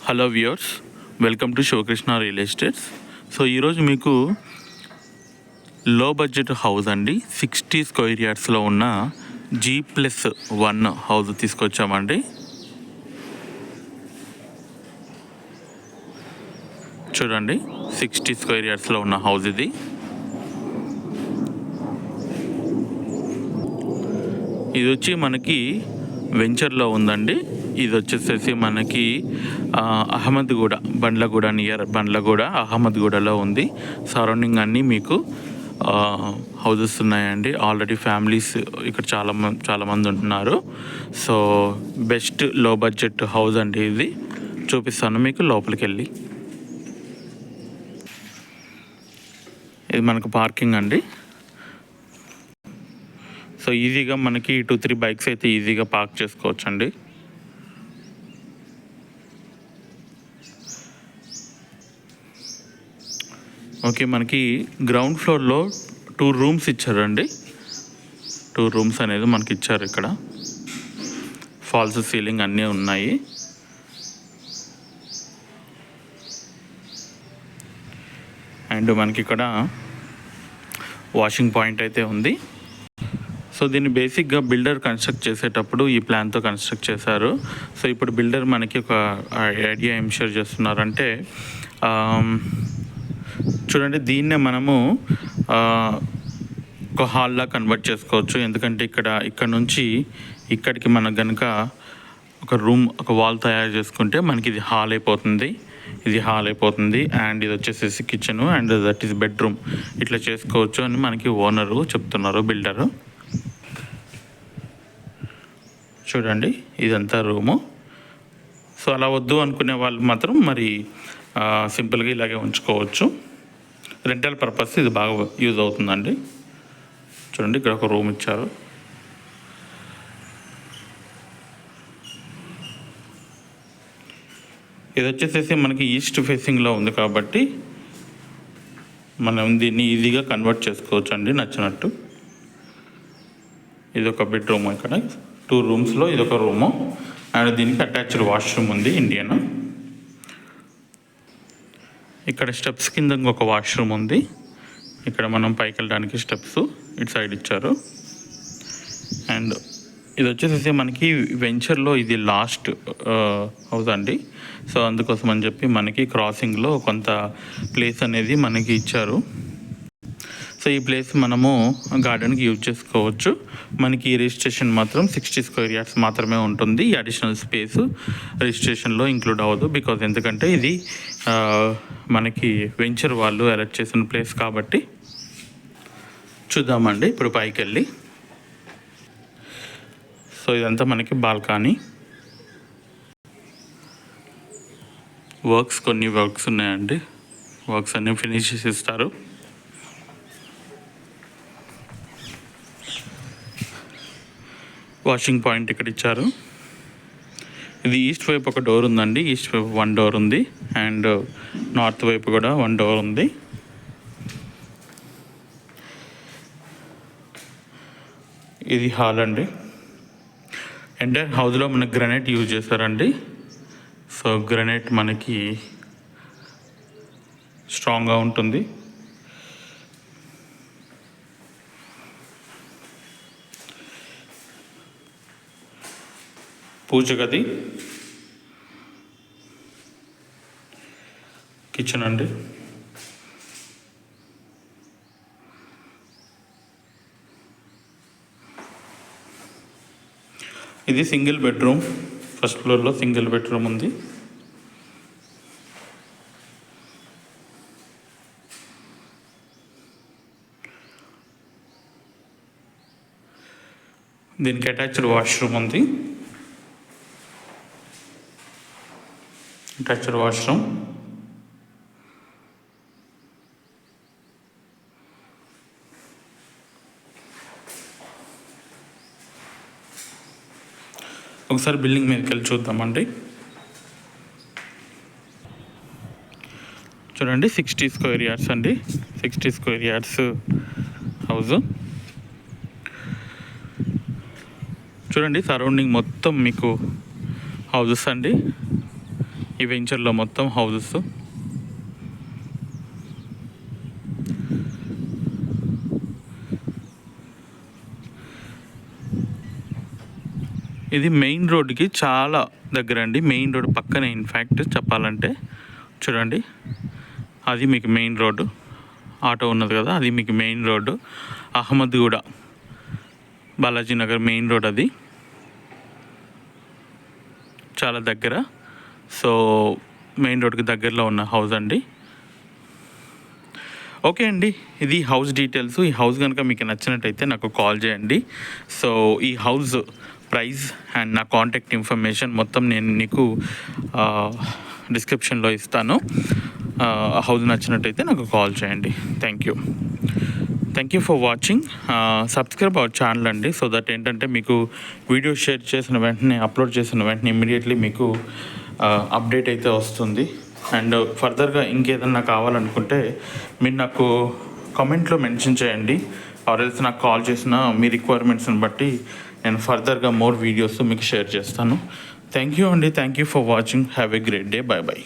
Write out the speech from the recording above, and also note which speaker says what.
Speaker 1: Hello viewers, welcome to Shivakrishna real estates. So ఈరోజు మీకు లో బడ్జెట్ హౌస్ అండి, 60 స్క్వేర్ యార్డ్స్లో ఉన్న G+1 హౌస్ తీసుకొచ్చామండి. చూడండి, 60 స్క్వేర్ యార్డ్స్లో ఉన్న హౌస్ ఇది. ఇది వచ్చి మనకి వెంచర్లో ఉందండి. ఇది వచ్చేసేసి మనకి అహ్మద్గూడ, బండ్లగూడ, నియర్ బండ్లగూడ, అహ్మద్గూడలో ఉంది. సరౌండింగ్ అన్నీ మీకు హౌజెస్ ఉన్నాయండి. ఆల్రెడీ ఫ్యామిలీస్ ఇక్కడ చాలామంది ఉంటున్నారు. సో బెస్ట్ లో బడ్జెట్ హౌస్ అండి ఇది. చూపిస్తాను మీకు లోపలికి వెళ్ళి. ఇది మనకు పార్కింగ్ అండి. సో ఈజీగా మనకి 2-3 బైక్స్ అయితే ఈజీగా పార్క్ చేసుకోవచ్చు అండి. ఓకే, మనకి గ్రౌండ్ ఫ్లోర్లో 2 రూమ్స్ ఇచ్చారండి. 2 రూమ్స్ అనేది మనకి ఇచ్చారు. ఇక్కడ ఫాల్స్ సీలింగ్ అన్నీ ఉన్నాయి. అండ్ మనకి ఇక్కడ వాషింగ్ పాయింట్ అయితే ఉంది. సో దీన్ని బేసిక్గా బిల్డర్ కన్స్ట్రక్ట్ చేసేటప్పుడు ఈ ప్లాన్తో కన్స్ట్రక్ట్ చేశారు. సో ఇప్పుడు బిల్డర్ మనకి ఒక ఐడియా ఏం షేర్ చేస్తున్నారంటే, చూడండి, దీన్నే మనము ఒక హాల్లా కన్వర్ట్ చేసుకోవచ్చు. ఎందుకంటే ఇక్కడ నుంచి ఇక్కడికి మనకు కనుక ఒక వాల్ తయారు చేసుకుంటే మనకి ఇది హాల్ అయిపోతుంది. అండ్ ఇది వచ్చేసేసి kitchen, and that is bedroom. ఇట్లా చేసుకోవచ్చు అని మనకి ఓనరు చెప్తున్నారు, బిల్డరు. చూడండి, ఇదంతా రూము. సో అలా వద్దు అనుకునే వాళ్ళు మాత్రం మరి సింపుల్గా ఇలాగే ఉంచుకోవచ్చు. రెంటల్ పర్పస్ ఇది బాగా యూజ్ అవుతుందండి. చూడండి, ఇక్కడ ఒక రూమ్ ఇచ్చారు. ఇది వచ్చేసేసి మనకి ఈస్ట్ ఫేసింగ్లో ఉంది కాబట్టి మనం దీన్ని ఈజీగా కన్వర్ట్ చేసుకోవచ్చు అండి నచ్చినట్టు. ఇది ఒక బెడ్రూమ్. ఇక్కడ 2 రూమ్స్లో ఇదొక రూము, అండ్ దీనికి అటాచ్డ్ వాష్రూమ్ ఉంది, ఇండియన్. ఇక్కడ స్టెప్స్ కింద ఇంకొక వాష్రూమ్ ఉంది. ఇక్కడ మనం పైకి వెళ్ళడానికి స్టెప్స్ ఇటు సైడ్ ఇచ్చారు. అండ్ ఇది వచ్చేసేసి మనకి వెంచర్లో ఇది లాస్ట్ హౌస్ అండి. సో అందుకోసం అని చెప్పి మనకి క్రాసింగ్లో కొంత ప్లేస్ అనేది మనకి ఇచ్చారు. సో ఈ ప్లేస్ మనము గార్డెన్కి యూజ్ చేసుకోవచ్చు. మనకి ఈ రిజిస్ట్రేషన్ మాత్రం 60 స్క్వేర్ యార్డ్స్ మాత్రమే ఉంటుంది. ఈ అడిషనల్ స్పేస్ రిజిస్ట్రేషన్లో ఇంక్లూడ్ అవ్వదు. ఎందుకంటే ఇది మనకి వెంచర్ వాళ్ళు అలర్ట్ చేసిన ప్లేస్ కాబట్టి. చూద్దామండి ఇప్పుడు పైకి వెళ్ళి. సో ఇదంతా మనకి బాల్కనీ. కొన్ని వర్క్స్ ఉన్నాయండి. వర్క్స్ అన్నీ ఫినిష్ చేసి ఇస్తారు. వాషింగ్ పాయింట్ ఇక్కడ ఇచ్చారు. ఇది ఈస్ట్ వైపు ఒక డోర్ ఉందండి. ఈస్ట్ వైపు 1 డోర్ ఉంది, అండ్ నార్త్ వైపు కూడా 1 డోర్ ఉంది. ఇది హాల్ అండి. ఎంటైర్ హౌస్లో మనకి గ్రానైట్ యూజ్ చేశారండి. సో గ్రానైట్ మనకి స్ట్రాంగ్గా ఉంటుంది. పూజ గది, కిచెన్ అండి. ఇది సింగిల్ బెడ్రూమ్. ఫస్ట్ ఫ్లోర్లో సింగిల్ బెడ్రూమ్ ఉంది. దీనికి అటాచ్డ్ వాష్రూమ్ ఉంది. ఒకసారి బిల్డింగ్ మీదకి వెళ్ళి చూద్దామండి. చూడండి, 60 స్క్వేర్ యార్డ్స్ అండి. 60 స్క్వేర్ యార్డ్స్ హౌస్. చూడండి, సరౌండింగ్ మొత్తం మీకు హౌజెస్ అండి. ఈ వెంచర్లో మొత్తం హౌసెస్. ఇది మెయిన్ రోడ్డుకి చాలా దగ్గర అండి. మెయిన్ రోడ్ పక్కనే ఇన్ఫ్యాక్ట్ చెప్పాలంటే. చూడండి, అది మీకు మెయిన్ రోడ్డు. ఆటో ఉన్నది కదా, అది మీకు main road. Ahmedguda, Balaji Nagar main road అది చాలా దగ్గర. సో మెయిన్ రోడ్కి దగ్గరలో ఉన్న హౌస్ అండి. ఓకే అండి, ఇది హౌస్ డీటెయిల్స్. ఈ హౌస్ కనుక మీకు నచ్చినట్టయితే నాకు కాల్ చేయండి. సో ఈ హౌస్ ప్రైస్ అండ్ నా కాంటాక్ట్ ఇన్ఫర్మేషన్ మొత్తం నేను నీకు డిస్క్రిప్షన్లో ఇస్తాను. హౌస్ నచ్చినట్టయితే నాకు కాల్ చేయండి. Thank you for watching. Subscribe our channel అండి. సో దట్ ఏంటంటే మీకు వీడియో షేర్ చేసిన వెంటనే, అప్లోడ్ చేసిన వెంటనే ఇమ్మీడియట్లీ మీకు అప్డేట్ అయితే వస్తుంది. అండ్ ఫర్దర్గా ఇంకేదన్నా కావాలనుకుంటే మీరు నాకు కామెంట్లో మెన్షన్ చేయండి. ఆర్ఎల్స్ నాకు కాల్ చేసిన మీ రిక్వైర్మెంట్స్ని బట్టి నేను ఫర్దర్గా మోర్ వీడియోస్ మీకు షేర్ చేస్తాను. థ్యాంక్ యూ అండి. Thank you for watching. Have a great day. By.